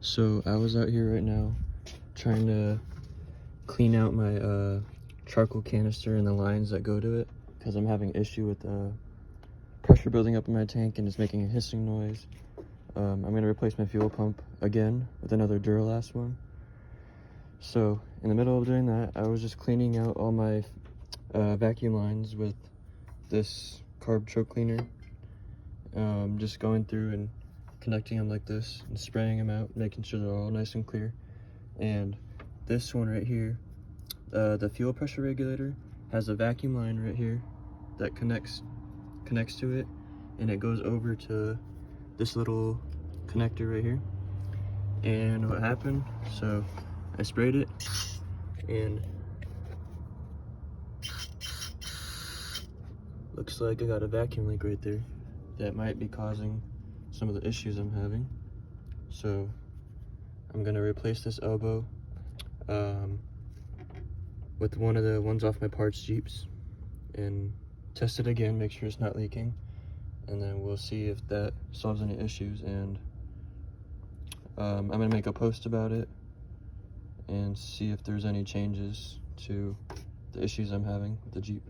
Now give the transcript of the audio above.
So I was out here right now trying to clean out my charcoal canister and the lines that go to it because I'm having issue with pressure building up in my tank and it's making a hissing noise. I'm going to replace my fuel pump again with another Duralast one. So in the middle of doing that, I was just cleaning out all my vacuum lines with this carb choke cleaner. Just going through and connecting them like this and spraying them out, making sure they're all nice and clear. And this one right here, the fuel pressure regulator has a vacuum line right here that connects to it, and it goes over to this little connector right here. And what happened, so I sprayed it and looks like I got a vacuum leak right there that might be causing some of the issues I'm having. So I'm gonna replace this elbow with one of the ones off my parts Jeeps and test it again, make sure it's not leaking, and then we'll see if that solves any issues. And I'm gonna make a post about it and see if there's any changes to the issues I'm having with the Jeep.